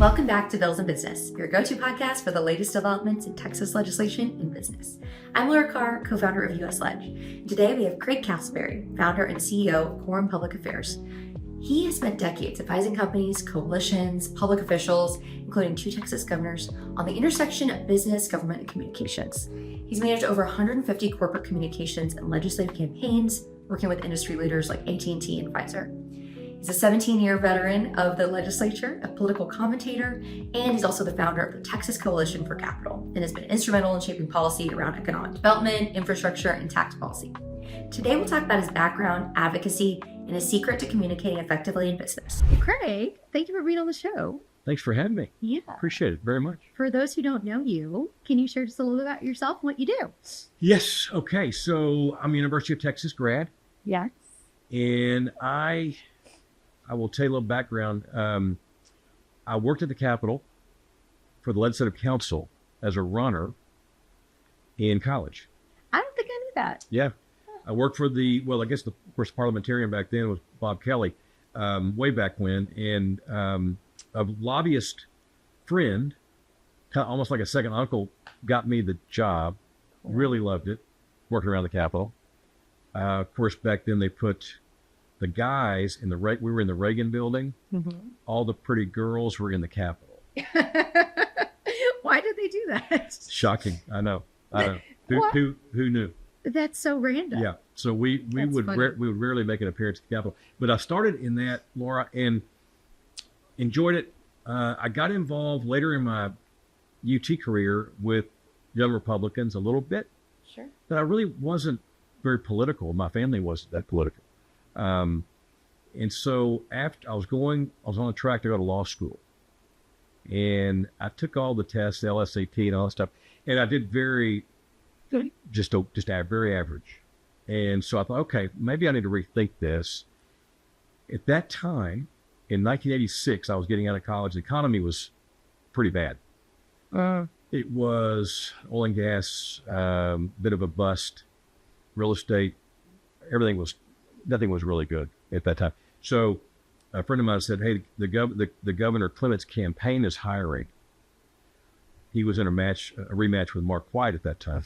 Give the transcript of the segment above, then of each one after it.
Welcome back to Bills and Business, your go-to podcast for the latest developments in Texas legislation and business. I'm Laura Carr, co-founder of USLege. Today we have Craig Casselberry, founder and CEO of Quorum Public Affairs. He has spent decades advising companies, coalitions, public officials, including 2 Texas governors, on the intersection of business, government, and communications. He's managed over 150 corporate communications and legislative campaigns, working with industry leaders like AT&T and Pfizer. He's a 17-year veteran of the legislature, a political commentator, and he's also the founder of the Texas Coalition for Capital and has been instrumental in shaping policy around economic development, infrastructure, and tax policy. Today, we'll talk about his background, advocacy, and his secret to communicating effectively in business. Craig, thank you for being on the show. Thanks for having me. Yeah. Appreciate it very much. For those who don't know you, can you share just a little bit about yourself and what you do? Yes. Okay. So I'm a University of Texas grad. Yes. And I will tell you a little background. I worked at the Capitol for the Legislative Council as a runner in college. I don't think I knew that. Yeah. I worked for the first parliamentarian back then was Bob Kelly, way back when. And a lobbyist friend, kind of almost like a second uncle, got me the job. Really loved it, working around the Capitol. Of course, back then they put the guys in we were in the Reagan building. Mm-hmm. All the pretty girls were in the Capitol. Why did they do that? Shocking. I know. Who knew? That's so random. Yeah. So we would rarely make an appearance at the Capitol. But I started in that, Laura, and enjoyed it. I got involved later in my UT career with young Republicans a little bit. Sure. But I really wasn't very political. My family wasn't that political. And so after I was on the track to go to law school, and I took all the tests, the LSAT and all that stuff, and I did very average. And so I thought, okay, maybe I need to rethink this. At that time, in 1986, I was getting out of college. The economy was pretty bad. It was oil and gas, bit of a bust, real estate, nothing was really good at that time. So a friend of mine said, hey, the Governor Clement's campaign is hiring. He was in a rematch with Mark White at that time.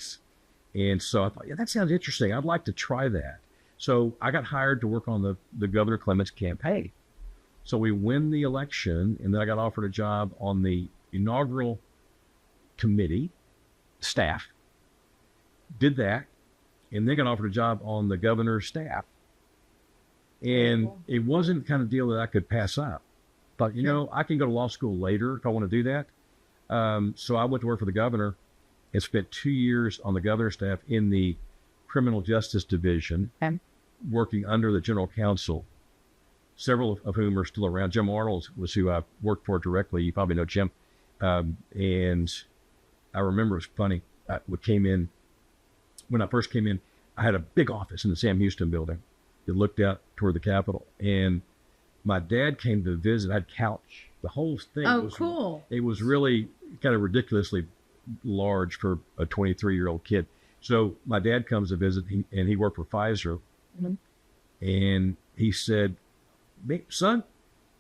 And so I thought, yeah, that sounds interesting. I'd like to try that. So I got hired to work on the Governor Clement's campaign. So we win the election, and then I got offered a job on the inaugural committee staff. Did that, and then got offered a job on the governor's staff. And it wasn't the kind of deal that I could pass up. But, I can go to law school later if I want to do that. So I went to work for the governor and spent 2 years on the governor's staff in the criminal justice division, working under the general counsel, several of whom are still around. Jim Arnold was who I worked for directly. You probably know Jim. And I remember it was funny. When I first came in, I had a big office in the Sam Houston building that looked out toward the Capitol. And my dad came to visit. I had a couch. The whole thing was cool. It was really kind of ridiculously large for a 23-year-old kid. So my dad comes to visit, and he worked for Pfizer. Mm-hmm. And he said, son,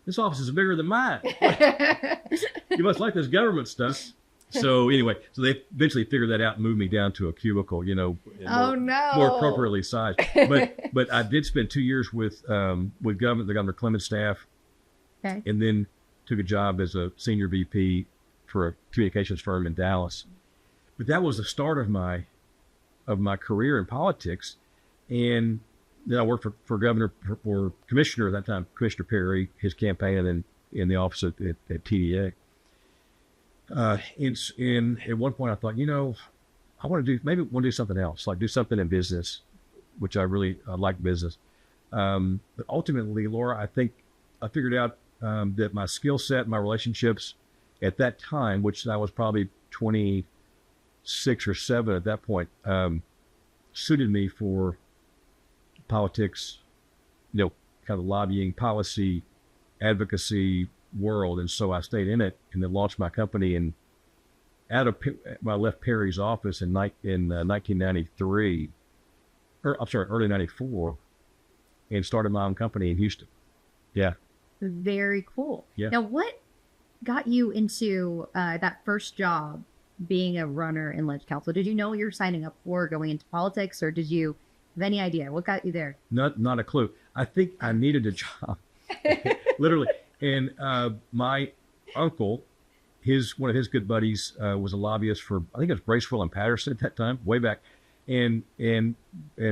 this office is bigger than mine. You must like this government stuff. So anyway, they eventually figured that out and moved me down to a cubicle, more appropriately sized. But I did spend 2 years with the Governor Clement staff, and then took a job as a senior VP for a communications firm in Dallas. But that was the start of my career in politics, and then I worked for Commissioner at that time, Commissioner Perry, his campaign, and then in the office at TDA. And at one point I thought, I want to do something else, like do something in business, which I like business. But ultimately, Laura, I think I figured out that my skill set, my relationships at that time, which I was probably 26 or 7 at that point, suited me for politics, kind of lobbying, policy, advocacy world. And so I stayed in it and then launched my company. And I left Perry's office in 1993, early 94, and started my own company in Houston. Yeah. Very cool. Yeah. Now, what got you into that first job being a runner in Ledge Council? Did you know what you were signing up for going into politics, or did you have any idea? What got you there? Not a clue. I think I needed a job, literally. And my uncle, one of his good buddies, was a lobbyist for, I think it was Braceville and Patterson at that time, way back. And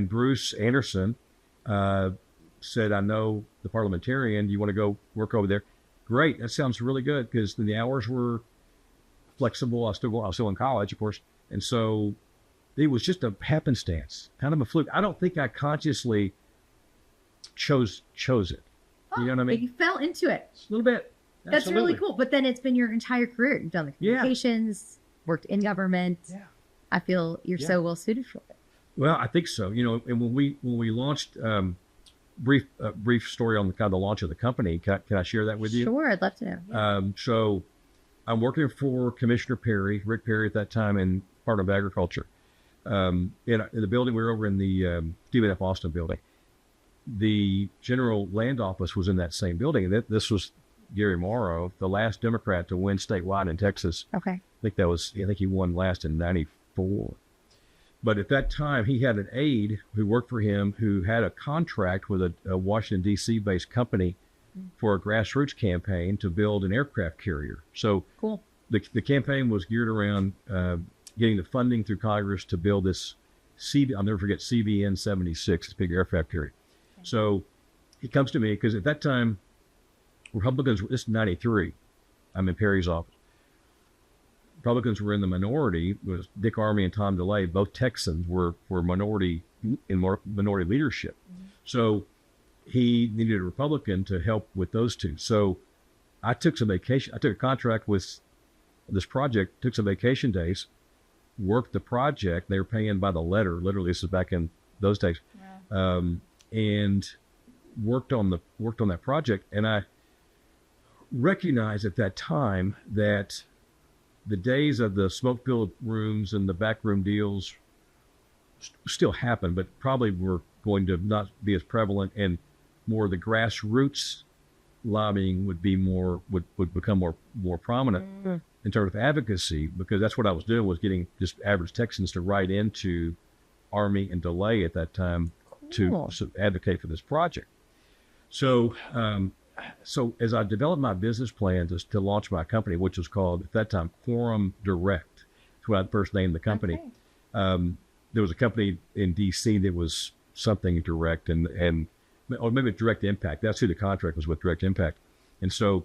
Bruce Anderson said, I know the parliamentarian. Do you want to go work over there? Great. That sounds really good, because the hours were flexible. I was still in college, of course. And so it was just a happenstance, kind of a fluke. I don't think I consciously chose it. You know what I mean? But you fell into it. A little bit. That's Absolutely. really cool. But then it's been your entire career. You've done the communications, worked in government. Yeah. I feel you're so well suited for it. Well, I think so. And when we launched, brief story on the kind of the launch of the company. Can I share that with you? Sure, I'd love to know. Yeah. So I'm working for Commissioner Perry, Rick Perry at that time, in Department of Agriculture. In the building, we were over in the Stephen F. Austin building. The General Land Office was in that same building. And this was Gary Morrow, the last Democrat to win statewide in Texas. Okay. I think he won last in 94. But at that time, he had an aide who worked for him who had a contract with a Washington, D.C. based company for a grassroots campaign to build an aircraft carrier. So cool. The campaign was geared around getting the funding through Congress to build this I'll never forget, CVN 76, this big aircraft carrier. Okay. So he comes to me because at that time, Republicans, this is 93, I'm in Perry's office. Republicans were in the minority. It was Dick Armey and Tom DeLay, both Texans, were minority leadership. Mm-hmm. So he needed a Republican to help with those two. So I took some vacation. I took a contract with this project, took some vacation days, worked the project. They were paying by the letter. Literally, this is back in those days. Yeah. And worked on that project. And I recognized at that time that the days of the smoke-filled rooms and the backroom deals still happen, but probably were going to not be as prevalent, and more the grassroots lobbying would become more prominent in terms of advocacy, because that's what I was doing, was getting just average Texans to write into Army and DeLay at that time to advocate for this project. So as I developed my business plan to launch my company, which was called at that time Quorum Direct, that's what I first named the company. Okay. There was a company in D.C. that was something direct or maybe Direct Impact. That's who the contract was with, Direct Impact. And so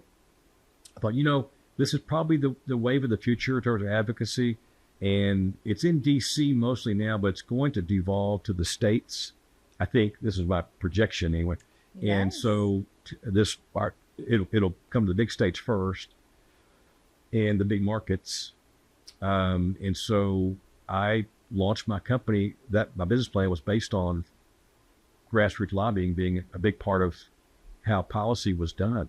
I thought, this is probably the wave of the future in terms of advocacy. And it's in D.C. mostly now, but it's going to devolve to the states. I think this is my projection anyway. Yes. And so it'll come to the big states first and the big markets. And so I launched my company. My business plan was based on grassroots lobbying being a big part of how policy was done.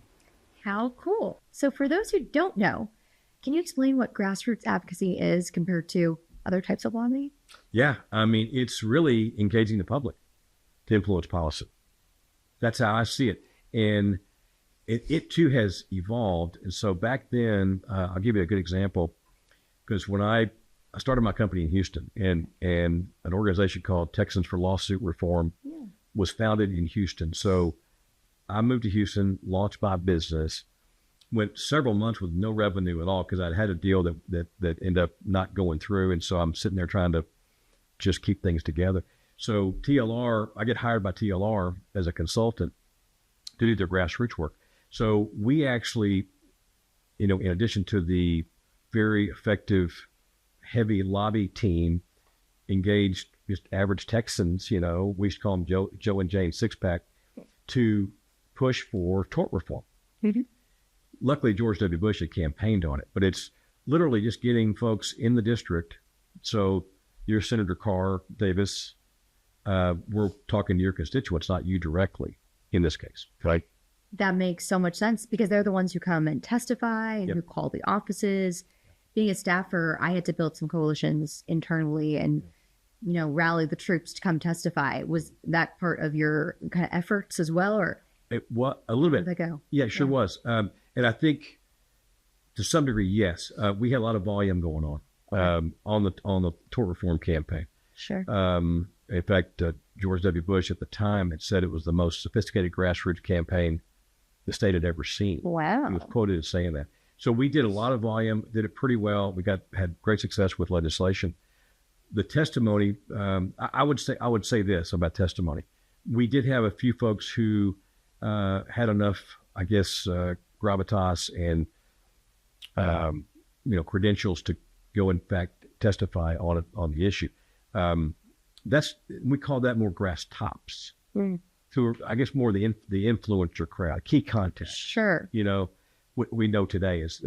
How cool. So for those who don't know, can you explain what grassroots advocacy is compared to other types of lobbying? Yeah. I mean, it's really engaging the public to influence policy. That's how I see it. And it too has evolved. And so back then, I'll give you a good example, because when I started my company in Houston, and an organization called Texans for Lawsuit Reform was founded in Houston. So I moved to Houston, launched my business, went several months with no revenue at all, because I'd had a deal that ended up not going through. And so I'm sitting there trying to just keep things together. So TLR, I get hired by TLR as a consultant to do their grassroots work. So we actually, in addition to the very effective, heavy lobby team, engaged just average Texans, we used to call them Joe and Jane Six-Pack, to push for tort reform. Mm-hmm. Luckily, George W. Bush had campaigned on it, but it's literally just getting folks in the district. So your Senator Carr, Davis, we're talking to your constituents, not you directly in this case, right? That makes so much sense, because they're the ones who come and testify and who call the offices. Being a staffer, I had to build some coalitions internally and, rally the troops to come testify. Was that part of your kind of efforts as well, or? It was a little bit. Where'd that go? Yeah, it sure was. And I think To some degree, yes. We had a lot of volume going on the tort reform campaign. Sure. In fact, George W. Bush at the time had said it was the most sophisticated grassroots campaign the state had ever seen. Wow. He was quoted as saying that. So we did a lot of volume, did it pretty well. We had great success with legislation. The testimony, I would say this about testimony. We did have a few folks who had enough, I guess, gravitas and credentials to go, in fact, testify on the issue. We call that more grass tops. To, I guess, more the influencer crowd, key contacts. Sure. We know today as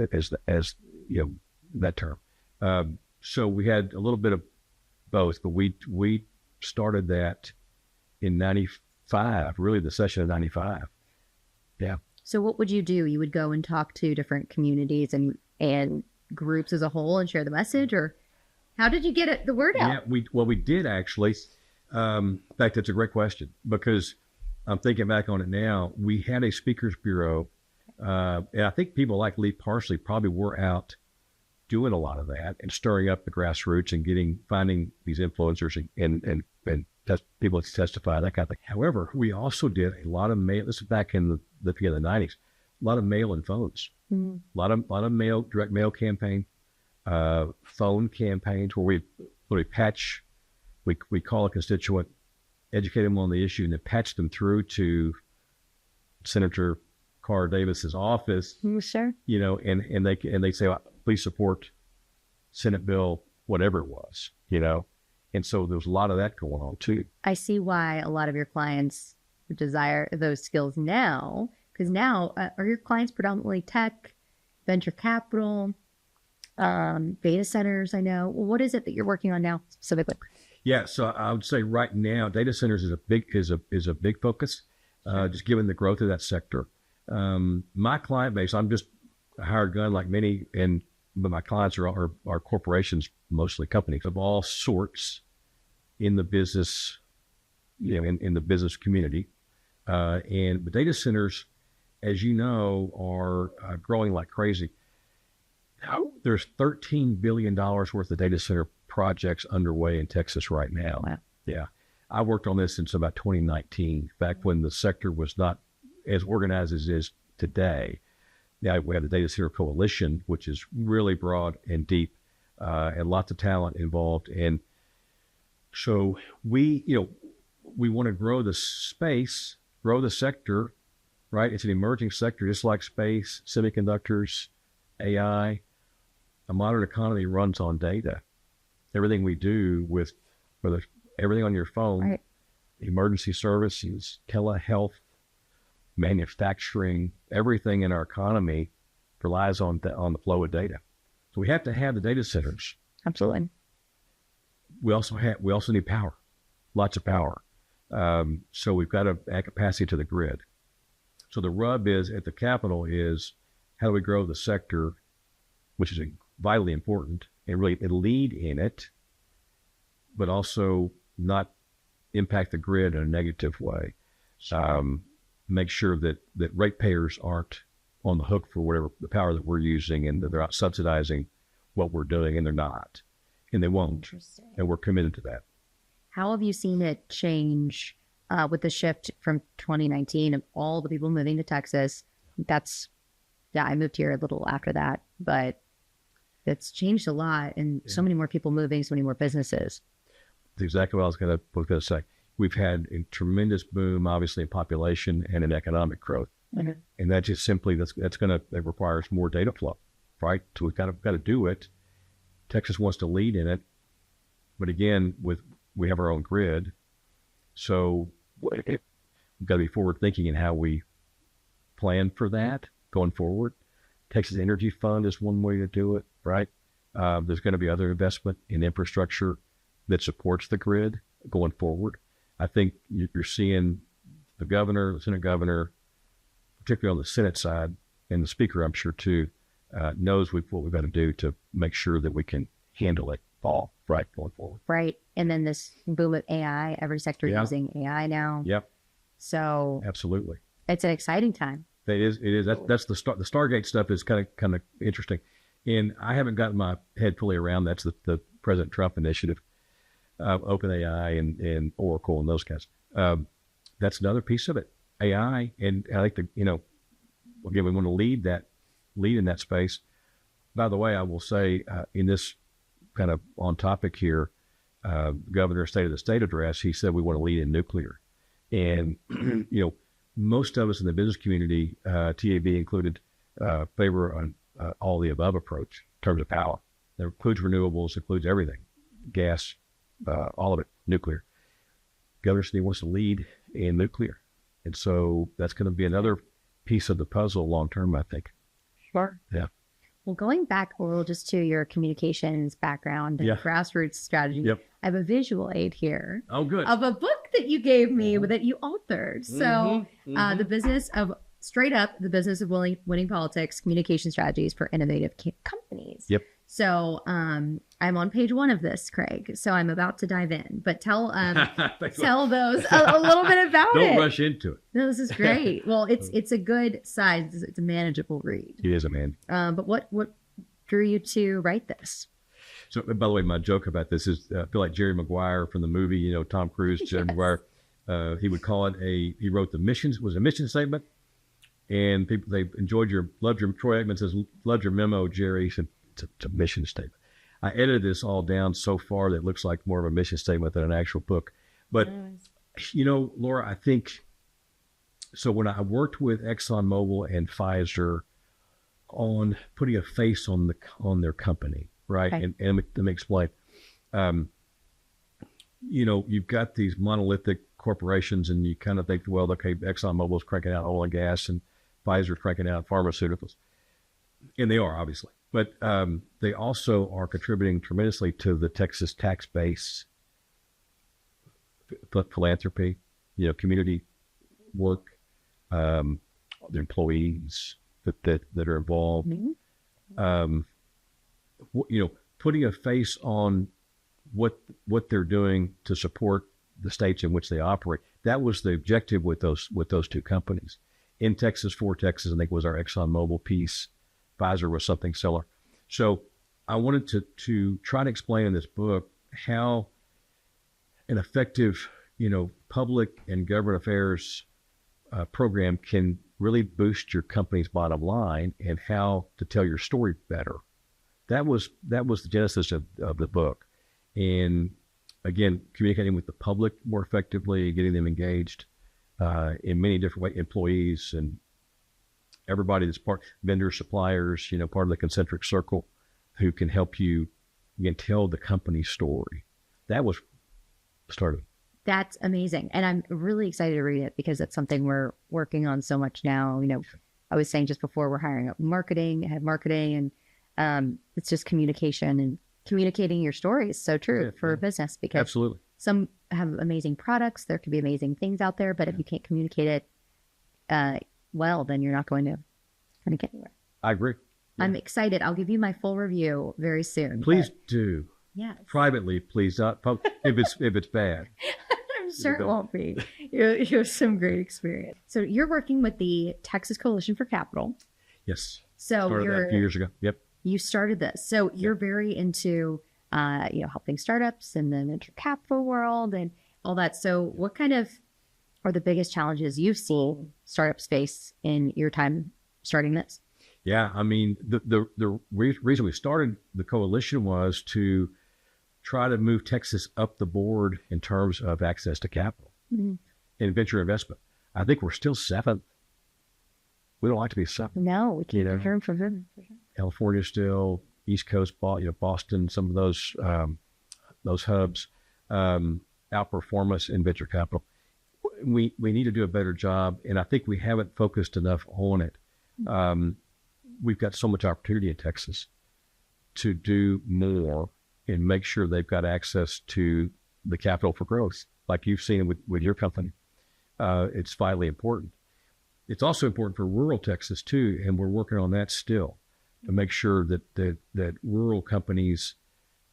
that term. So we had a little bit of both, but we started that in 95, really the session of 95. Yeah. So what would you do? You would go and talk to different communities and groups as a whole and share the message, or how did you get the word out? Yeah, we did actually. In fact, that's a great question, because I'm thinking back on it now. We had a speakers bureau, and I think people like Lee Parsley probably were out doing a lot of that and stirring up the grassroots and finding these influencers and people to testify, that kind of thing. However, we also did a lot of mail. This is back in the beginning of the 90s. A lot of mail and phones. A lot of mail, direct mail campaign, phone campaigns where we literally patch. We call a constituent, educate them on the issue, and then patch them through to Senator Carr Davis's office. Sure. And they say, please support Senate bill, whatever it was. And so there's a lot of that going on too. I see why a lot of your clients desire those skills now, because now are your clients predominantly tech, venture capital, data centers? I know. What is it that you're working on now specifically? Yeah, so I would say right now, data centers is a big focus, just given the growth of that sector. My client base, I'm just a hired gun like many, but my clients are corporations, mostly companies of all sorts in the business, in the business community. And the data centers, as you know, are growing like crazy. There's $13 billion worth of data center projects underway in Texas right now. Wow. Yeah. I worked on this since about 2019, back when the sector was not as organized as it is today. Now we have the Data Center Coalition, which is really broad and deep, and lots of talent involved. And so we want to grow the space, grow the sector, right? It's an emerging sector, just like space, semiconductors, AI. A modern economy runs on data. Everything we do whether everything on your phone, right, emergency services, telehealth, manufacturing, everything in our economy relies on the flow of data. So we have to have the data centers. Absolutely. We also need power, lots of power. So we've got to add capacity to the grid. So the rub is at the Capitol is how do we grow the sector, which is vitally important, and really lead in it, but also not impact the grid in a negative way. Make sure that ratepayers aren't on the hook for whatever the power that we're using, and that they're not subsidizing what we're doing, and they're not, and they won't. And we're committed to that. How have you seen it change with the shift from 2019 of all the people moving to Texas? I moved here a little after that, but it's changed a lot, and so many more people moving, so many more businesses. That's exactly what I was going to say. We've had a tremendous boom, obviously, in population and in economic growth. Mm-hmm. And that just simply, that requires more data flow, right? So we've got to do it. Texas wants to lead in it. But again, we have our own grid. So we've got to be forward thinking in how we plan for that going forward. Texas Energy Fund is one way to do it, right? There's going to be other investment in infrastructure that supports the grid going forward. I think you're seeing the governor, the Senate governor, particularly on the Senate side, and the speaker, I'm sure too, knows what we've got to do to make sure that we can handle it all right going forward. Right. And then this boom of AI, every sector using AI now. Yep. So absolutely. It's an exciting time. It is. That's the Stargate stuff is kind of interesting, and I haven't gotten my head fully around. That's the President Trump initiative, OpenAI and Oracle and those guys. That's another piece of it. AI, and I think again, we want to lead in that space. By the way, I will say in this kind of on topic here, Governor's State of the State address, he said we want to lead in nuclear, and most of us in the business community, TAB included, favor an all the above approach in terms of power. That includes renewables, includes everything, gas, all of it, nuclear. Governor City wants to lead in nuclear, and so that's going to be another piece of the puzzle long term, I think. Sure. Yeah. Well, going back a little just to your communications background and grassroots strategy, I have a visual aid here. Oh, good. Of a book that you gave me that you authored. So the business of the business of winning politics, communication strategies for innovative companies. Yep. So I'm on page 1 of this, Craig. So I'm about to dive in, but tell those a little bit about it. Don't rush into it. No, this is great. Well, it's a good size. It's a manageable read. It is a man. But what drew you to write this? So, by the way, my joke about this is I feel like Jerry Maguire from the movie, Tom Cruise, Jerry Maguire. He would call it he wrote the missions, was a mission statement. And people, they loved your, Troy Aikman says, loved your memo, Jerry. He said, it's a mission statement. I edited this all down so far that it looks like more of a mission statement than an actual book. But, Laura, I think, so when I worked with ExxonMobil and Pfizer on putting a face on their company, right? Okay. And let me explain. You've got these monolithic corporations and you kind of think, well, okay, ExxonMobil's cranking out oil and gas and Pfizer's cranking out pharmaceuticals. And they are, obviously. But they also are contributing tremendously to the Texas tax base, philanthropy, community work, the employees that are involved. Mm-hmm. Putting a face on what they're doing to support the states in which they operate. That was the objective with those two companies. In Texas, for Texas, I think was our ExxonMobil piece. Pfizer was something similar. So I wanted to try to explain in this book how an effective, public and government affairs program can really boost your company's bottom line and how to tell your story better. That was the genesis of the book. And again, communicating with the public more effectively, getting them engaged in many different ways, employees and everybody that's vendors, suppliers, part of the concentric circle who can help you again tell the company story. That was started. That's amazing. And I'm really excited to read it because it's something we're working on so much now. I was saying just before, we're hiring up head marketing, and it's just communication and communicating your story is so true for a business because absolutely. Some have amazing products. There could be amazing things out there, but if you can't communicate it well, then you're not going to get anywhere. I agree. Yeah. I'm excited. I'll give you my full review very soon. Please do. Yes. Privately, please, not if it's bad. I'm sure it won't be. You have some great experience. So you're working with the Texas Coalition for Capital. Yes. So started that a few years ago. Yep. You started this. So you're very into helping startups in the venture capital world and all that. So what kind of are the biggest challenges you've seen startups face in your time starting this? Yeah, I mean, the reason we started the coalition was to try to move Texas up the board in terms of access to capital and venture investment. I think we're still 7th. We don't like to be 7th. No, we can't hear from them. California still, East Coast, Boston, some of those hubs outperform us in venture capital. We need to do a better job, and I think we haven't focused enough on it. We've got so much opportunity in Texas to do more and make sure they've got access to the capital for growth, like you've seen with your company. It's vitally important. It's also important for rural Texas too, and we're working on that still to make sure that rural companies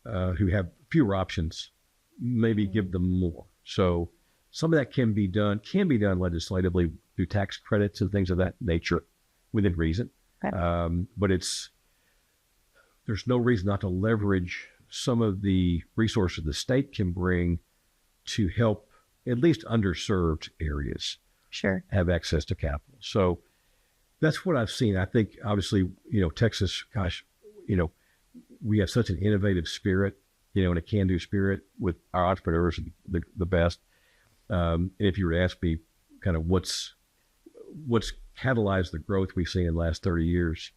who have fewer options maybe give them more. So some of that can be done legislatively through tax credits and things of that nature within reason. Okay. But there's no reason not to leverage some of the resources the state can bring to help at least underserved areas Sure. have access to capital. So that's what I've seen. I think obviously, Texas, gosh, we have such an innovative spirit, and a can-do spirit with our entrepreneurs, the best. And if you were to ask me kind of what's catalyzed the growth we've seen in the last 30 years,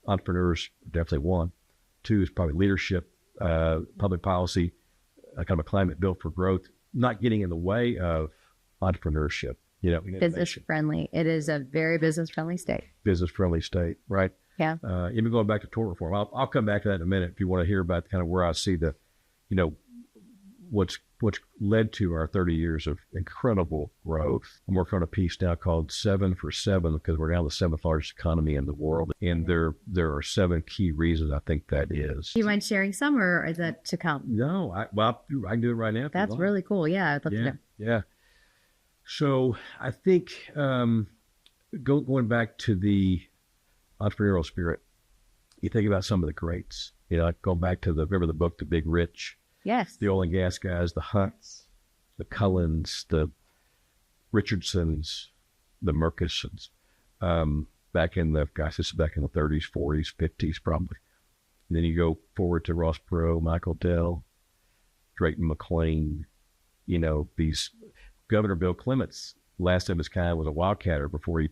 entrepreneurs definitely one. Two is probably leadership, public policy, kind of a climate built for growth, not getting in the way of entrepreneurship, Business friendly. It is a very business friendly state. Business friendly state, right? Yeah. Even going back to tort reform, I'll come back to that in a minute if you want to hear about kind of where I see the, what's led to our 30 years of incredible growth. I'm working on a piece now called 7 for 7 because we're now the 7th largest economy in the world. And there are 7 key reasons I think that is. Do you mind sharing some, or is that to come? No, I can do it right now. That's really cool. Yeah. I'd love to know. Yeah. So I think going back to the entrepreneurial spirit, you think about some of the greats, going back to remember the book, The Big Rich? Yes. The oil and gas guys, the Hunts, the Cullens, the Richardsons, the Murchisons, back in the 30s, 40s, 50s, probably. And then you go forward to Ross Perot, Michael Dell, Drayton McLean, these Governor Bill Clements, last of his kind, was a wildcatter before he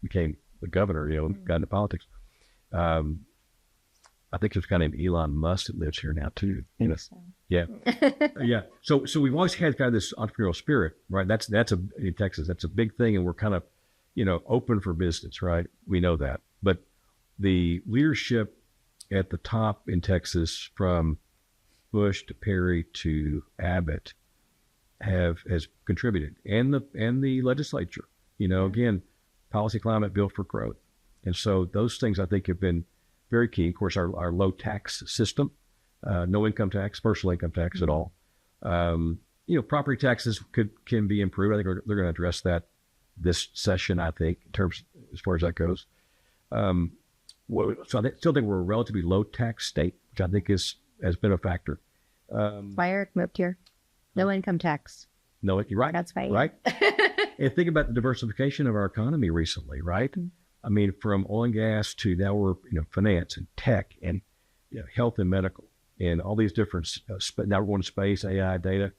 became the governor, got into politics. I think there's a guy named Elon Musk that lives here now too. So. Yeah. Yeah. So we've always had kind of this entrepreneurial spirit, right? That's in Texas, that's a big thing. And we're kind of, open for business, right? We know that. But the leadership at the top in Texas, from Bush to Perry to Abbott, has contributed, and the legislature, again, policy climate built for growth. And so those things I think have been very key. Of course, our low tax system, no income tax, personal income tax at all. Property taxes can be improved. I think they're going to address that this session, I think, in terms as far as that goes. So I still think we're a relatively low tax state, which I think has been a factor. Why Eric moved here? No income tax. No, you're right. That's right. Right. And think about the diversification of our economy recently, right? Mm-hmm. I mean, from oil and gas to now we're, finance and tech and health and medical and all these different, now we're going to space, AI, data.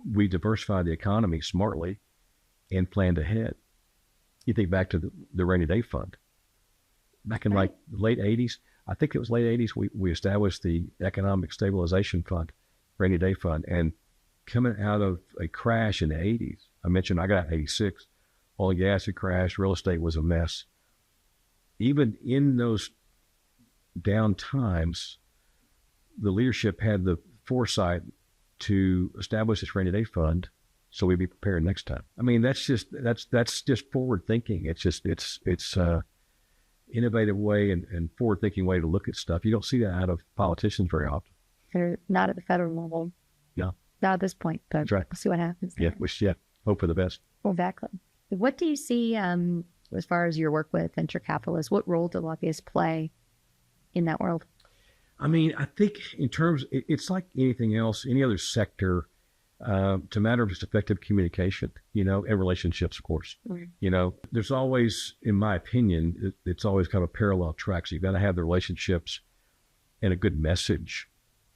We diversified the economy smartly and planned ahead. You think back to the rainy day fund. Back in like the late 80s, I think it was late 80s, we established the Economic Stabilization Fund, rainy day fund. And coming out of a crash in the 80s, I mentioned I got 86, oil and gas had crashed, real estate was a mess. Even in those down times, the leadership had the foresight to establish this rainy day fund so we'd be prepared next time. I mean, that's just forward thinking. It's innovative way and forward thinking way to look at stuff. You don't see that out of politicians very often. They're not at the federal level. Yeah. Not at this point, but that's right. We'll see what happens. Yeah. Hope for the best. Exactly. What do you see as far as your work with venture capitalists? What role do lobbyists play in that world? I mean, I think in terms, it's like anything else, any other sector, to matter of just effective communication, and relationships, of course. Mm-hmm. There's always, in my opinion, it's always kind of a parallel track. So you've got to have the relationships and a good message,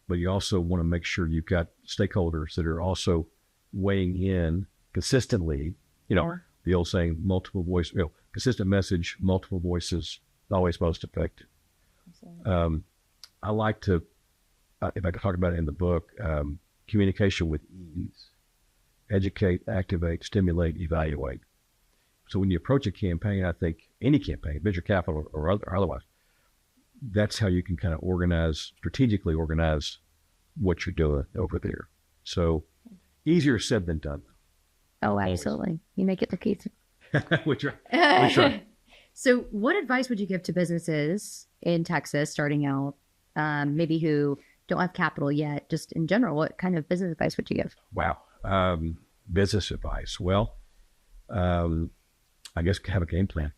but you also want to make sure you've got stakeholders that are also weighing in consistently, the old saying, multiple voice, consistent message, multiple voices, always most effective. I like to, if I could talk about it in the book, communication with ease, educate, activate, stimulate, evaluate. So when you approach a campaign, I think any campaign, venture capital or otherwise, that's how you can kind of strategically organize what you're doing over there. So easier said than done. Oh, absolutely. You make it look easy. Which right. So what advice would you give to businesses in Texas starting out, maybe who don't have capital yet, just in general? What kind of business advice would you give? Wow. Business advice. Well, I guess have a game plan,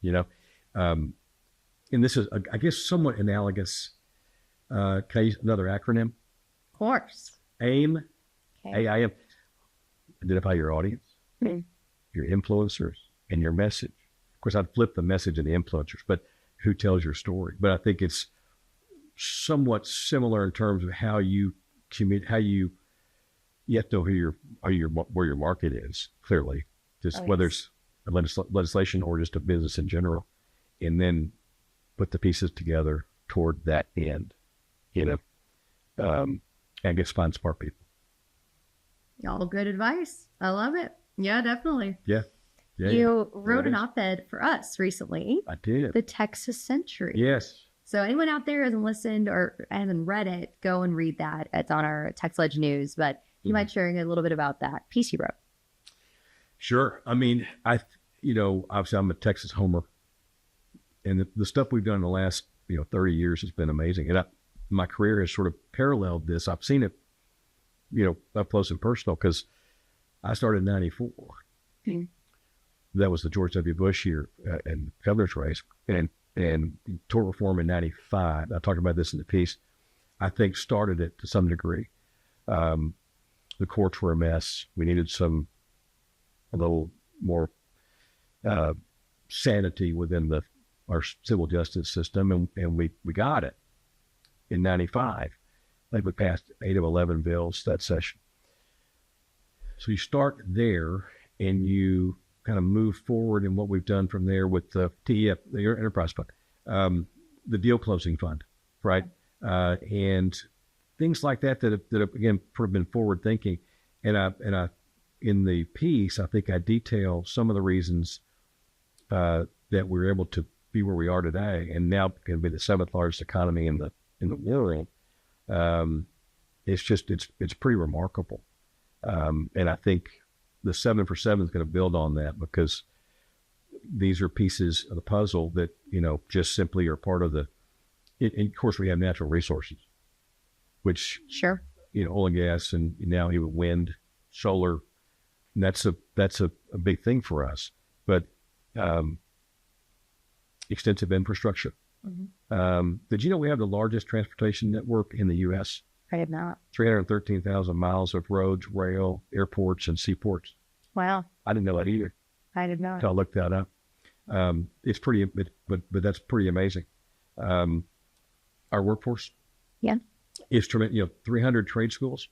you know. And this is, I guess, somewhat analogous. Can I use another acronym? Of course. AIM, Okay. AIM. Identify your audience, Mhm. your influencers, and your message. Of course, I'd flip the message of the influencers, but who tells your story? But I think it's somewhat similar in terms of how you communicate, how you have to know where your market is, clearly, just whether it's a legislation or just a business in general, and then put the pieces together toward that end, and I guess find smart people. All good advice. I love it. Yeah, definitely. Yeah. You wrote an op-ed for us recently. I did. The Texas Century. Yes. So anyone out there hasn't listened or hasn't read it, go and read that. It's on our TexasLege news, but you mind sharing a little bit about that piece you wrote? Sure. I mean, obviously I'm a Texas homer, and the stuff we've done in the last, 30 years has been amazing. And my career has sort of paralleled this. I've seen it, up close and personal, because I started in 94. Mm-hmm. That was the George W. Bush year and governor's race, and tort reform in 95. I talked about this in the piece. I think started it to some degree. The courts were a mess. We needed a little more sanity within our civil justice system, and we got it in 95. I think we passed 8 of 11 bills that session. So you start there, and you kind of move forward in what we've done from there with the TEF, the Enterprise Fund, the deal closing fund, right? And things like that have again been forward thinking. And I in the piece, I think I detail some of the reasons that we're able to be where we are today, and now can be the 7th largest economy in the world. It's pretty remarkable. And I think the 7 for 7 is going to build on that, because these are pieces of the puzzle that, just simply are part of and of course we have natural resources, which, Sure. Oil and gas, and now even wind, solar, and that's a big thing for us, but, extensive infrastructure. Mm-hmm. Did you know we have the largest transportation network in the U.S.? I did not. 313,000 miles of roads, rail, airports, and seaports. Wow. I didn't know that either. I did not. So I looked that up. It's pretty, but that's pretty amazing. Our workforce, Yeah. is tremendous. 300 trade schools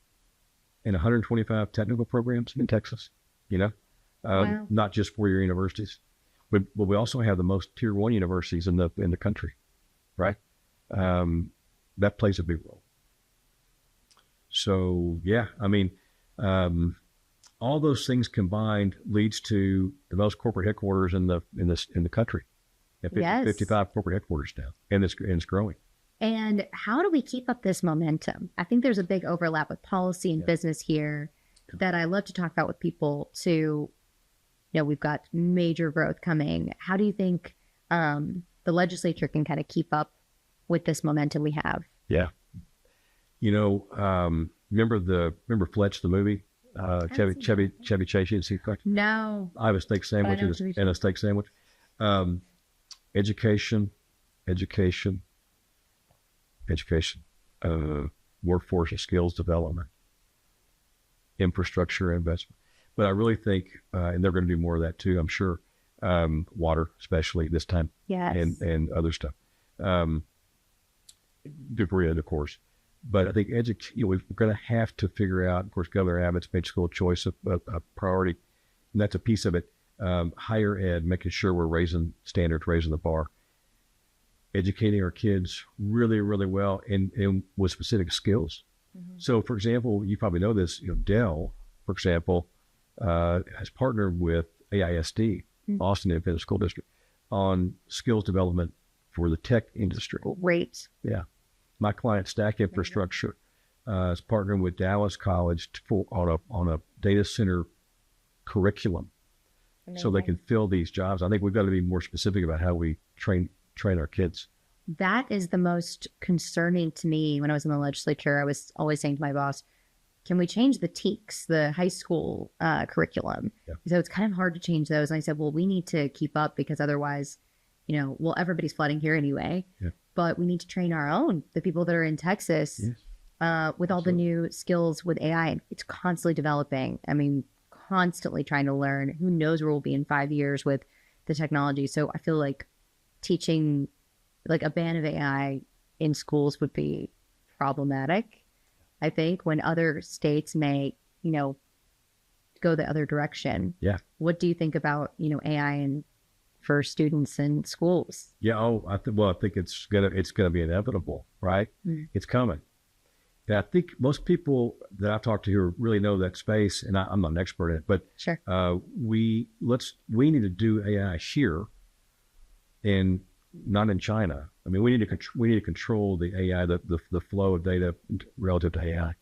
and 125 technical programs in Texas. Wow. Not just 4-year universities, but we also have the most Tier 1 universities in the country, right? That plays a big role. So yeah, I mean, all those things combined leads to the most corporate headquarters in the country. Yes. 55 corporate headquarters now, and it's growing. And how do we keep up this momentum? I think there's a big overlap with policy and business here that I love to talk about with people too. We've got major growth coming. How do you think the legislature can kind of keep up with this momentum we have? Yeah. Remember Fletch, the movie? Chevy Chase, you didn't see it? No. I have a steak sandwich and a steak sandwich. Education, workforce and skills development, infrastructure investment. But I really think, and they're going to do more of that too, I'm sure, water, especially this time, Yes. and other stuff. Degree, of course. But I think we're going to have to figure out, of course, Governor Abbott's made school choice a priority, and that's a piece of it. Higher ed, making sure we're raising standards, raising the bar, educating our kids really, really well and with specific skills. Mm-hmm. So, for example, you probably know this, Dell, for example, has partnered with AISD, mm-hmm. Austin Independent School District, on skills development for the tech industry. Great. Yeah. My client, Stack Infrastructure, is partnering with Dallas College on a data center curriculum. Amazing. So they can fill these jobs. I think we've got to be more specific about how we train our kids. That is the most concerning to me. When I was in the legislature, I was always saying to my boss, can we change the TEKS, the high school curriculum? Yeah. So it's kind of hard to change those. And I said, well, we need to keep up because otherwise, well, everybody's flooding here anyway. Yeah. But we need to train our own, the people that are in Texas, with all the new skills with AI. It's constantly developing. I mean, constantly trying to learn. Who knows where we'll be in 5 years with the technology. So I feel like teaching like a ban of AI in schools would be problematic. I think when other states may, go the other direction. Yeah. What do you think about, AI and for students in schools? Yeah. I think it's gonna be inevitable, right? It's coming. And I think most people that I've talked to who really know that space, and I'm not an expert in it, but sure. We need to do AI here, and not in China. I mean, we need to control the AI, the flow of data relative to AI,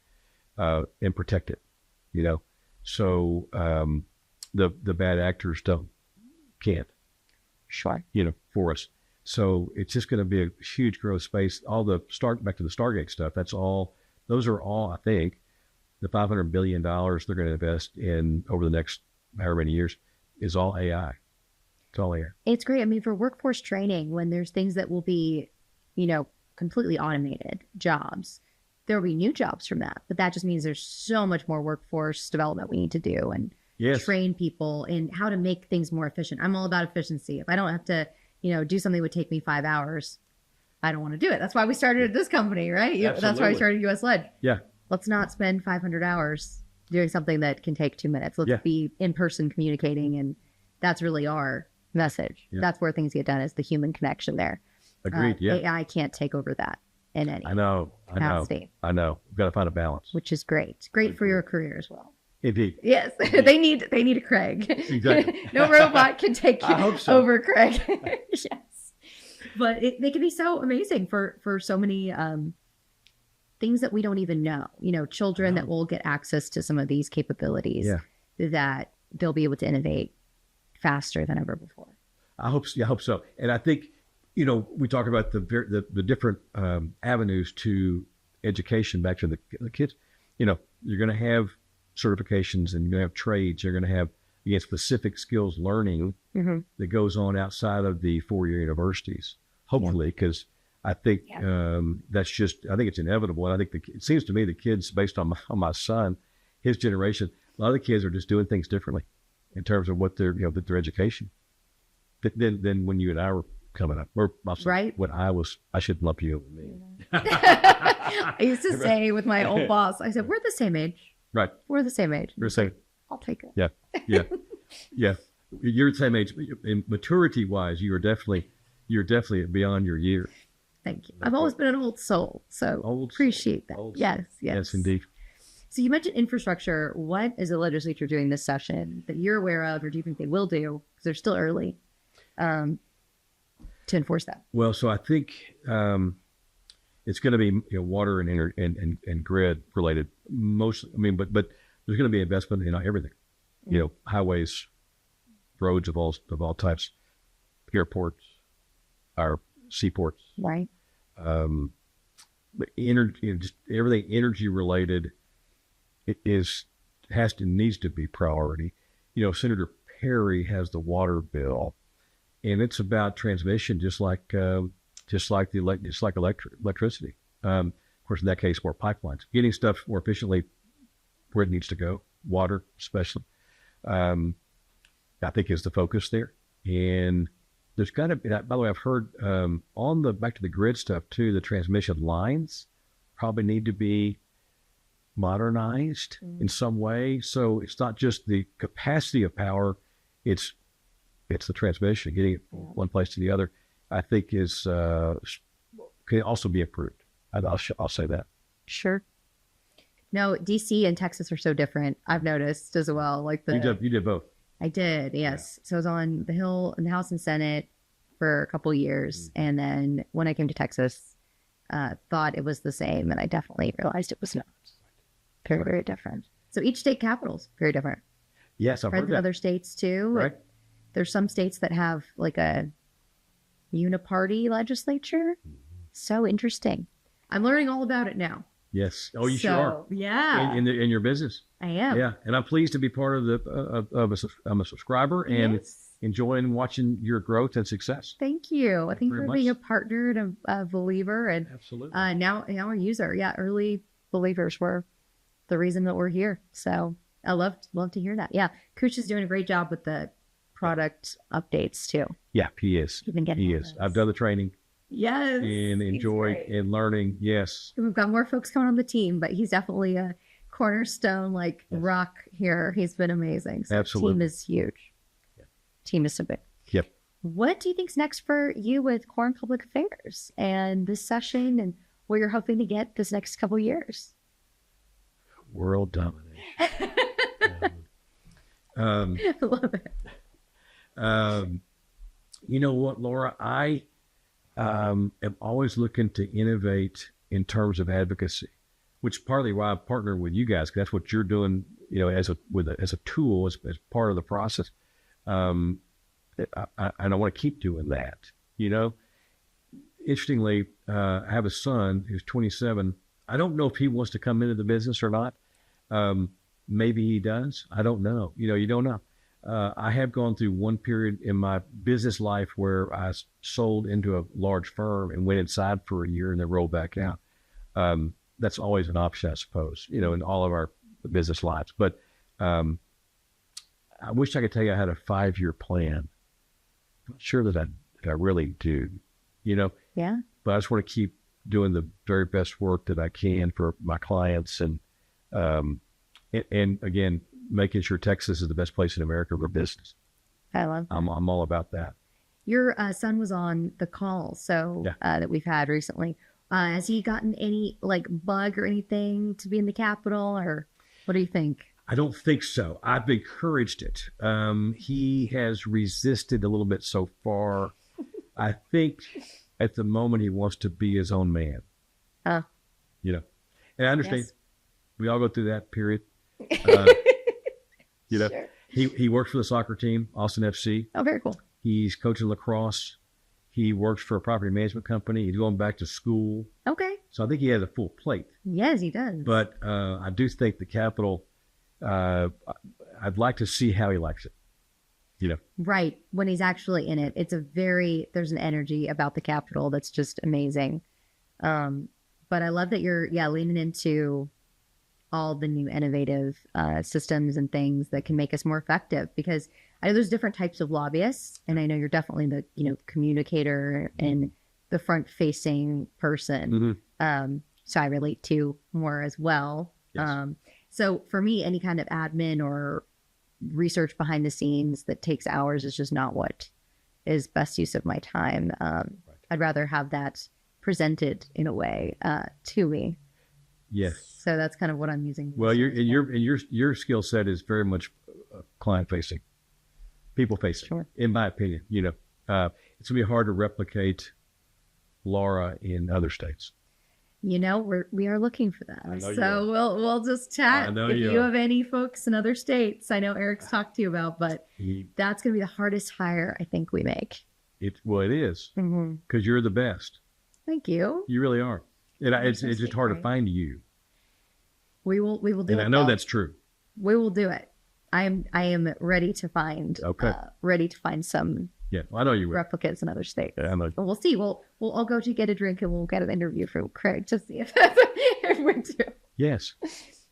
and protect it. So the bad actors can't. Sure. For us. So it's just going to be a huge growth space. Back to the Stargate stuff. Those are all, I think, the $500 billion they're going to invest in over the next however many years is all AI. It's all AI. It's great. I mean, for workforce training, when there's things that will be, completely automated jobs, there will be new jobs from that. But that just means there's so much more workforce development we need to do and train people in how to make things more efficient. I'm all about efficiency. If I don't have to, do something that would take me 5 hours, I don't want to do it. That's why we started this company, right? Absolutely. That's why we started USLege. Yeah. Let's not spend 500 hours doing something that can take 2 minutes. Let's be in person communicating. And that's really our message. Yeah. That's where things get done, is the human connection there. Agreed. AI can't take over that in any capacity. I know. We've got to find a balance. Which is great. Great for your career as well. Indeed. Yes. they need a Craig. Exactly. No robot can take over Craig. Yes. But they can be so amazing for so many things that we don't even know. Children that will get access to some of these capabilities that they'll be able to innovate faster than ever before. I hope so. And I think, we talk about the different avenues to education back to the kids. You're going to have certifications and you're going to have trades. You're going to have, again, specific skills learning that goes on outside of the 4-year universities, hopefully, because I think I think it's inevitable. And I think it seems to me the kids, based on my son, his generation, a lot of the kids are just doing things differently in terms of what their education than when you and I were coming up. Or when I should lump you with me. I used to say with my old boss, I said, we're the same age. Right. We're the same age. We're the same. I'll take it. Yeah. You're the same age. In maturity-wise, you're definitely beyond your years. Thank you. I've always been an old soul, so appreciate that. Yes, indeed. So you mentioned infrastructure. What is the legislature doing this session that you're aware of, or do you think they will do, because they're still early, to enforce that? Well, so I think it's going to be water and grid related mostly. I mean, but there's going to be investment in everything. Highways, roads of all types, airports, our seaports, right? Energy, just everything energy related. It needs to be priority. Senator Perry has the water bill, and it's about transmission, just like electricity. Of course, in that case, more pipelines, getting stuff more efficiently where it needs to go. Water, especially, I think is the focus there. And there's got to be. By the way, I've heard on the back to the grid stuff too. The transmission lines probably need to be modernized in some way. So it's not just the capacity of power, it's the transmission, getting it from one place to the other, I think can also be improved. I'll say that. Sure. No, DC and Texas are so different. I've noticed as well. You did both. I did, yes. So I was on the Hill in the House and Senate for a couple of years. And then when I came to Texas, thought it was the same. And I definitely realized it was not. Very, very different. So each state capital's very different. Yes, I've heard that. Other states too. Right. There's some states that have like a uniparty legislature. So interesting. I'm learning all about it now. Yes. Oh, you sure are. Yeah, In your business. I am. Yeah. And I'm pleased to be part of I'm a subscriber and Yes. enjoying watching your growth and success. Thank you. Thank you very for much. being a partner and a believer, and Absolutely. now a user. Yeah, early believers were the reason that we're here. So I love to hear that. Yeah, Kush is doing a great job with the product updates too. Yeah, he is. You've been getting He all is. those. I've done the training Yes, and he's enjoyed great. and learning. Yes. We've got more folks coming on the team, but he's definitely a cornerstone rock here. He's been amazing. So Absolutely. Team is huge. Yeah. Team is so big. Yep. What do you think's next for you with Quorum Public Affairs and this session and where you're hoping to get this next couple years? World domination. I love it. You know what, Laura? I am always looking to innovate in terms of advocacy, which is partly why I partner with you guys, because that's what you're doing, as a tool, as part of the process. And I want to keep doing that. Interestingly, I have a son who's 27. I don't know if he wants to come into the business or not. Maybe he does. I don't know. You don't know. I have gone through one period in my business life where I sold into a large firm and went inside for a year and then rolled back out. That's always an option, I suppose, in all of our business lives. But I wish I could tell you I had a 5-year plan. I'm not sure that I really do, Yeah. but I just want to keep doing the very best work that I can for my clients and again, making sure Texas is the best place in America for business. I love that. I'm all about that. Your son was on the call, so Yeah. that we've had recently. Has he gotten any bug or anything to be in the Capitol, or what do you think? I don't think so. I've encouraged it. He has resisted a little bit so far. I think at the moment he wants to be his own man. Oh. And I understand. Yes. We all go through that period. Sure. He works for the soccer team, Austin FC. Oh, very cool. He's coaching lacrosse. He works for a property management company. He's going back to school. Okay. So I think he has a full plate. Yes, he does. But I do think the Capitol, I'd like to see how he likes it. Right. When he's actually in it, there's an energy about the Capitol that's just amazing. But I love that you're, leaning into all the new innovative systems and things that can make us more effective, because I know there's different types of lobbyists, and I know you're definitely the communicator and the front facing person. Mm-hmm. So I relate to more as well. Yes. So for me, any kind of admin or research behind the scenes that takes hours is just not what is best use of my time. Right. I'd rather have that presented in a way to me. Yes. So that's kind of what I'm using. Well, your skill set is very much client facing, people facing. Sure. In my opinion, it's gonna be hard to replicate Laura in other states. We are looking for that. I know you So are. we'll just chat. I know if you you are. have any folks in other states, I know Eric's talked to you about, but that's going to be the hardest hire I think we make. It is Mm-hmm. because you're the best. Thank you. You really are. It's just hard to find you. We will do it. And I know though. that's true. We will do it. I am ready to find. Okay. Ready to find some Yeah, well, I know you will. replicates in other states. Yeah, I know. But we'll see. We'll all go to get a drink and we'll get an interview from Craig to see if we do. Yes.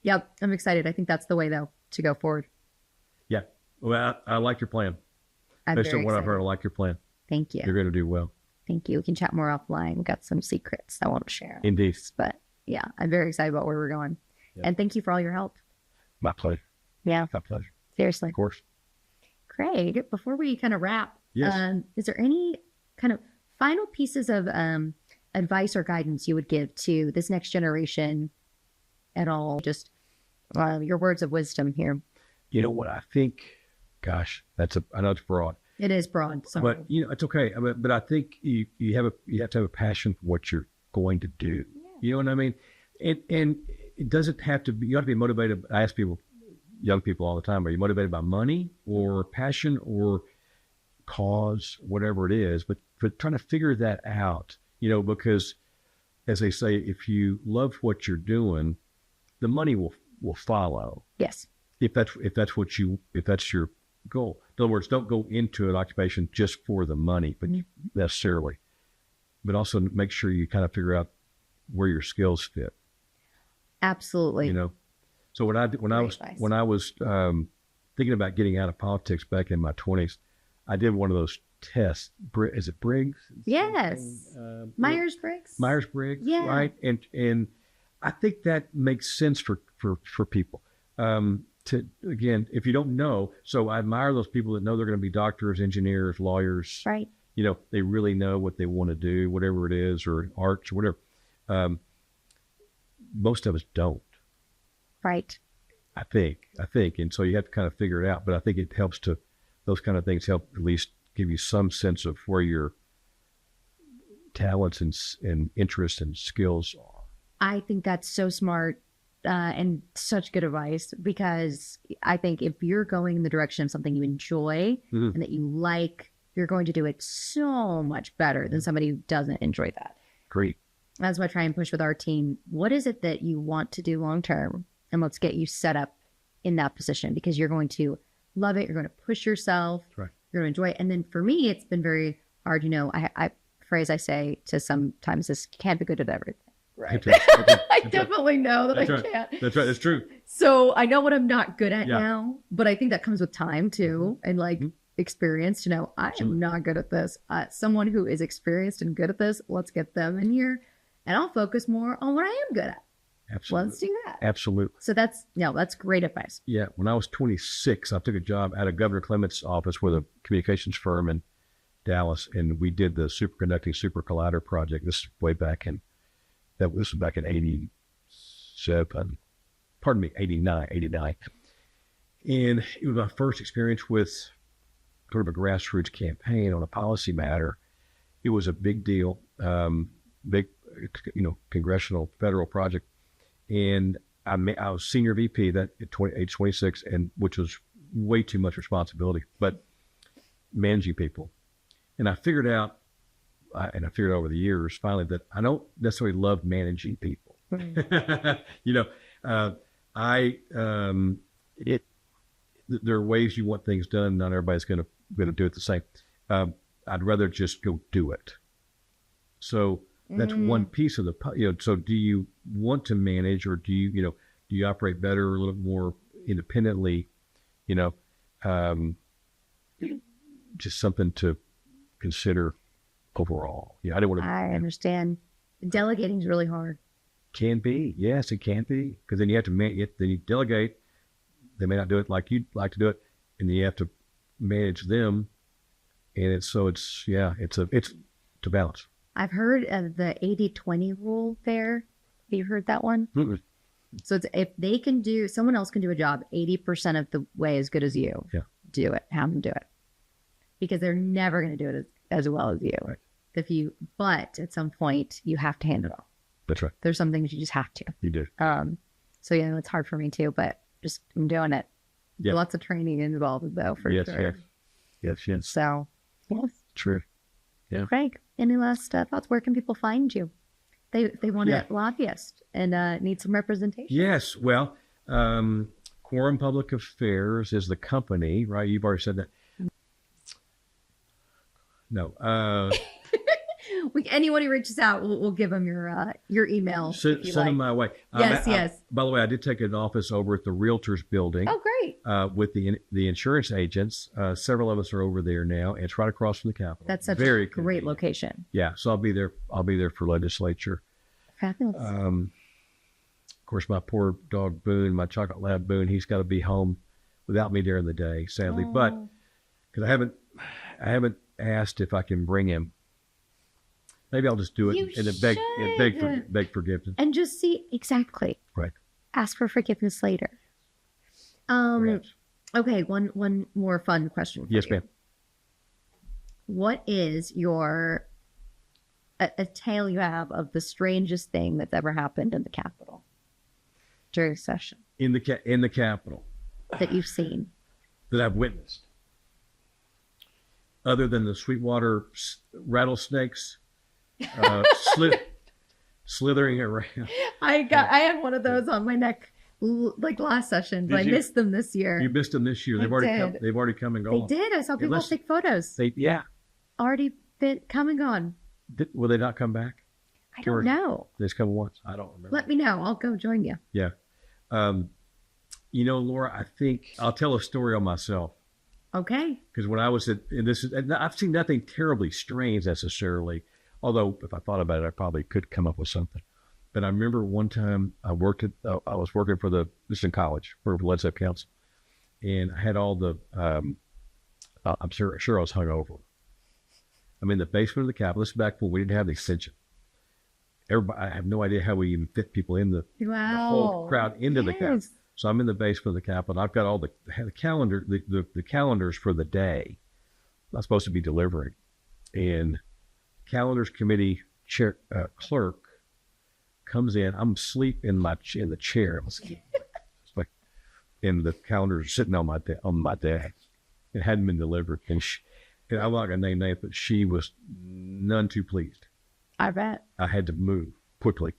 Yep, I'm excited. I think that's the way though to go forward. Yeah. Well, I like your plan. I'm Based very on what I've excited. heard, I like your plan. Thank you. You're going to do well. Thank you. We can chat more offline. We've got some secrets I won't share. Indeed. But yeah, I'm very excited about where we're going. Yeah. And thank you for all your help. My pleasure. Yeah, My pleasure. seriously. Of course. Craig, before we kind of wrap, Yes. Is there any kind of final pieces of advice or guidance you would give to this next generation at all? Just your words of wisdom here. You know what I think? Gosh, I know it's broad, It is broad. So but it's okay. But I think you have to have a passion for what you're going to do. You know what I mean? And it doesn't have to be. You have to be motivated. I ask young people all the time, are you motivated by money or passion or cause, whatever it is? But trying to figure that out, because as they say, if you love what you're doing, the money will follow. Yes. If that's your goal. In other words, don't go into an occupation just for the money, but necessarily, but also make sure you kind of figure out where your skills fit. Absolutely. You know, so when I was thinking about getting out of politics back in my 20s, I did one of those tests. Is it Briggs? Yes. Myers-Briggs. Myers-Briggs. Yeah. Right. And I think that makes sense for people. Again, if you don't know, so I admire those people that know they're going to be doctors, engineers, lawyers. Right. You know, they really know what they want to do, whatever it is, or arts or whatever. Most of us don't. Right. I think. And so you have to kind of figure it out. But I think it helps those kind of things help at least give you some sense of where your talents and interests and skills are. I think that's so smart and such good advice, because I think if you're going in the direction of something you enjoy and that you like, you're going to do it so much better than somebody who doesn't enjoy that. Great. That's what I try and push with our team. What is it that you want to do long term? And let's get you set up in that position, because you're going to love it. You're going to push yourself. That's right. You're going to enjoy it. And then for me, it's been very hard. You know, I phrase I say to sometimes is, can't be good at everything. Right. I definitely know that I can't. That's right. That's true. So I know what I'm not good at now, but I think that comes with time too, and like experience to know I am not good at this. Someone who is experienced and good at this, let's get them in here, and I'll focus more on what I am good at. Absolutely. Let's do that. Absolutely. So that's great advice. Yeah. When I was 26, I took a job out of Governor Clement's office with a communications firm in Dallas, and we did the superconducting super collider project. This is way back in. This was back in 87, pardon me, 89. And it was my first experience with sort of a grassroots campaign on a policy matter. It was a big deal, big, congressional federal project. And I was senior VP at age 26, and which was way too much responsibility, but managing people. And I figured out, over the years, finally, that I don't necessarily love managing people. There are ways you want things done. Not everybody's going to do it the same. I'd rather just go do it. So that's one piece of so do you want to manage, or do you operate better or a little more independently? Just something to consider. Overall, I don't want to. I understand. Delegating is really hard. Can be, yes, it can be, because then you have to then you delegate. They may not do it like you'd like to do it, and then you have to manage them, and it's to balance. I've heard of the 80-20 rule there. Have you heard that one? Mm-mm. So it's if someone else can do a job 80% of the way as good as you. Yeah. Do it. Have them do it, because they're never going to do it as well as you. Right. But at some point you have to hand it off. That's right. There's some things you just have to. You do. So it's hard for me too, but just I'm doing it. Yeah. Lots of training involved though, for sure. Yes. So, yes. True. Yeah. Craig, any last thoughts? Where can people find you? They want a lobbyist and need some representation. Yes. Well, Quorum Public Affairs is the company, right? You've already said that. No. Anyone who reaches out, we'll give them your email. Send them my way. Yes. By the way, I did take an office over at the Realtors Building. Oh, great. With the insurance agents. Several of us are over there now, and it's right across from the Capitol. That's such very a great location. Yeah, so I'll be there. I'll be there for legislature. Fabulous. Of course, my poor dog Boone, my chocolate lab Boone, he's got to be home without me during the day, sadly. But because I haven't asked if I can bring him. Maybe I'll just do it and then beg forgiveness. And just see exactly. Right. Ask for forgiveness later. Perhaps. Okay, one more fun question for you. Yes, ma'am. What is a tale you have of the strangest thing that's ever happened in the Capitol during a session? In the Capitol. That you've seen. That I've witnessed. Other than the Sweetwater rattlesnakes slithering around. I had one of those on my neck like last session, but I missed them this year. You missed them this year. They've already come and gone. They did. I saw people take photos. Already been come and gone. Will they not come back? I don't know. They just come once. I don't remember. Let me know. I'll go join you. Yeah. Laura, I think I'll tell a story on myself. Okay. Because when I was I've seen nothing terribly strange necessarily. Although if I thought about it, I probably could come up with something. But I remember one time I was working for this in college, for Legislative Council, and I had all the, I'm sure I was hungover. I'm in the basement of the Capitol. This is back when we didn't have the extension. I have no idea how we even fit people in the whole crowd into the Capitol. So I'm in the basement of the Capitol. I've got all the calendars for the day I'm supposed to be delivering, and calendars committee chair clerk comes in. I'm asleep in the chair. It's like, and the calendars are sitting on my desk. It hadn't been delivered, and I'm not gonna name names, but she was none too pleased. I bet. I had to move quickly.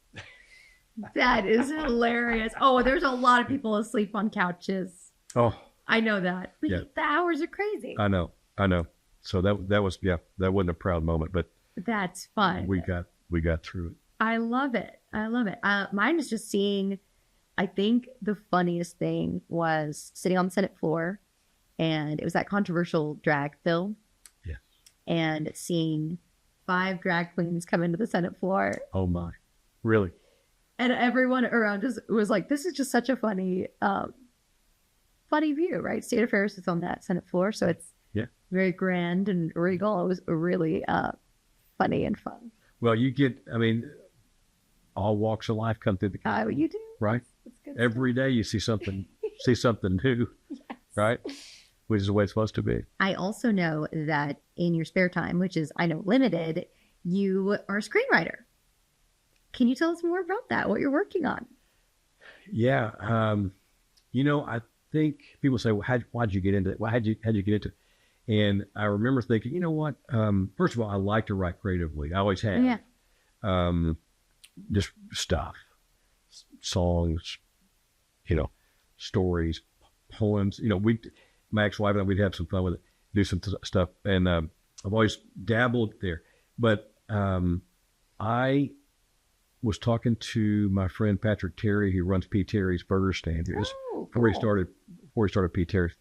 That is hilarious. Oh, there's a lot of people asleep on couches. Oh, I know that. Yeah. The hours are crazy. I know. So that wasn't a proud moment, but that's fun. We got through it. I love it. Mine is just seeing, I think the funniest thing was sitting on the Senate floor, and it was that controversial drag bill. Yes. And seeing 5 drag queens come into the Senate floor. Oh my, really? And everyone around us was like, this is just such a funny view, right? State Affairs is on that Senate floor, so it's very grand and regal. It was really funny and fun. Well, you get, all walks of life come through the Capitol. You do, right? That's good Every day you see something, new, yes. Right? Which is the way it's supposed to be. I also know that in your spare time, which is, I know, limited, you are a screenwriter. Can you tell us more about that, what you're working on? Yeah. I think people say, well, why'd you get into it? How'd you get into it? And I remember thinking, you know what? First of all, I like to write creatively. I always have. Yeah. Just stuff, songs, stories, poems. My ex-wife and I, we'd have some fun with it, do some stuff. And I've always dabbled there. But I was talking to my friend Patrick Terry, who runs P. Terry's Burger Stand. Cool. Before he started P. Terry's.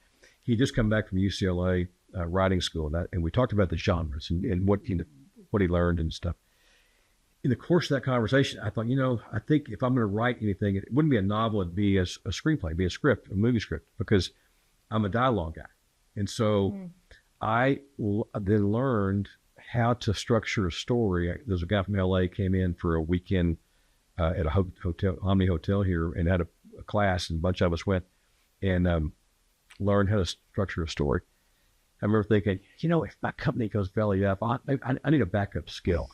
He'd just come back from UCLA writing school, and we talked about the genres and what he learned and stuff. In the course of that conversation, I thought, I think if I'm going to write anything, it wouldn't be a novel, it'd be a screenplay, it'd be a script, a movie script, because I'm a dialogue guy. And so I then learned how to structure a story. There's a guy from LA came in for a weekend at a hotel, Omni Hotel here, and had a class, and a bunch of us went and learned how to structure a story. I remember thinking, if my company goes belly up, I need a backup skill.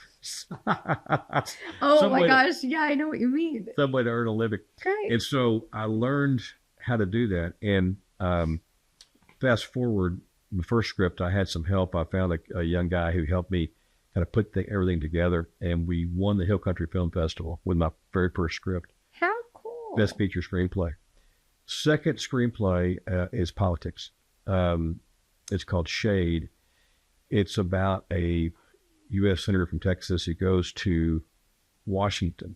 Oh my gosh. Yeah, I know what you mean. Some way to earn a living. Great. And so I learned how to do that. And fast forward, the first script, I had some help. I found a young guy who helped me kind of put everything together. And we won the Hill Country Film Festival with my very first script. How cool. Best feature screenplay. Second screenplay is politics. It's called Shade. It's about a U.S. Senator from Texas who goes to Washington.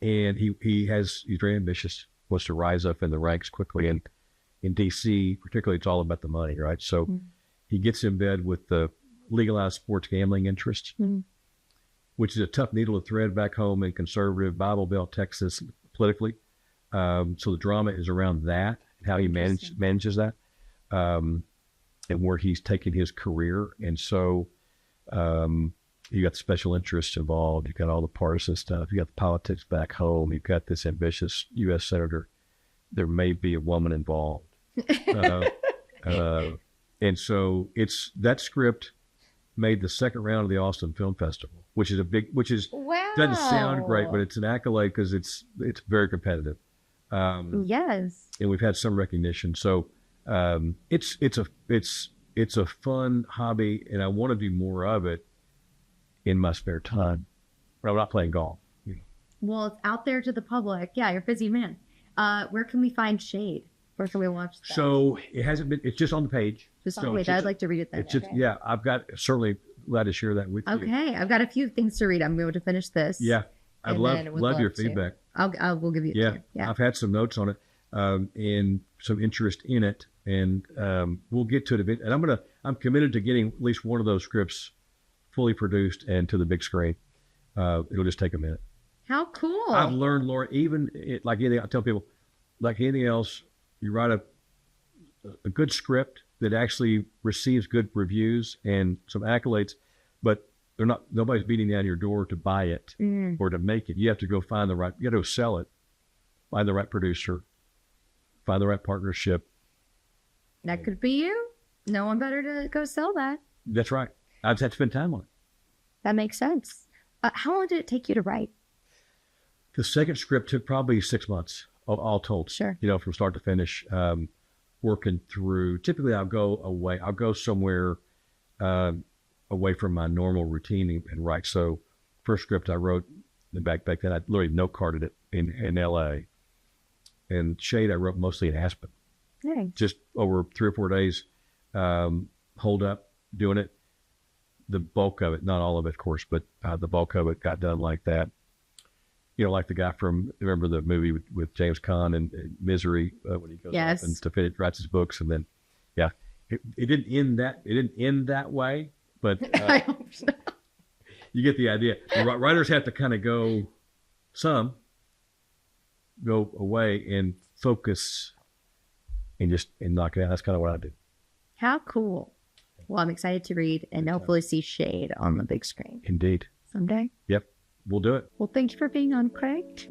And he's very ambitious, wants to rise up in the ranks quickly. And in D.C., particularly, it's all about the money, right? So he gets in bed with the legalized sports gambling interests, which is a tough needle to thread back home in conservative Bible Belt, Texas, politically. So the drama is around that, how he manages that, and where he's taken his career. And so you got the special interests involved. You got all the partisan stuff. You got the politics back home. You've got this ambitious U.S. Senator. There may be a woman involved. And so that script made the second round of the Austin Film Festival, which is wow. Doesn't sound great, but it's an accolade because it's very competitive. Yes. And we've had some recognition. So it's a fun hobby, and I want to do more of it in my spare time. when I'm not playing golf. Well, it's out there to the public. Yeah, you're a busy man. Where can we find Shade? Where can we watch that? So it hasn't been. It's just on the page. Just so wait, I'd like to read it then. It's just I've got certainly glad to share that with you. Okay, I've got a few things to read. I'm going to finish this. Yeah, I'd love your feedback. We'll give you. Yeah, I've had some notes on it and some interest in it, and we'll get to it. And I'm committed to getting at least one of those scripts fully produced and to the big screen. It'll just take a minute. How cool! I've learned, Laura, like anything, I tell people, like anything else, you write a good script that actually receives good reviews and some accolades, but nobody's beating down your door to buy it or to make it. You have to go you got to go sell it, find the right producer, find the right partnership. That could be you. No one better to go sell that. That's right. I've had to spend time on it. That makes sense. How long did it take you to write? The second script took probably 6 months, all told. Sure. From start to finish, working through. Typically, I'll go away. I'll go somewhere away from my normal routine and write. So, first script I wrote back then, I literally note carded it in L.A. And Shade I wrote mostly in Aspen. Hey. Just over 3 or 4 days, holed up doing it. The bulk of it, not all of it, of course, but the bulk of it got done like that. Like the guy remember the movie with James Caan and Misery when he goes off and to finish, writes his books, and then, it didn't end that. It didn't end that way, but I hope so. You get the idea. The writers have to kind of go away and focus and knock it out. That's kind of what I do. How cool! Well, I'm excited to read and hopefully see Shade on the big screen. Indeed. Someday. Yep. We'll do it. Well, thank you for being on, Craig.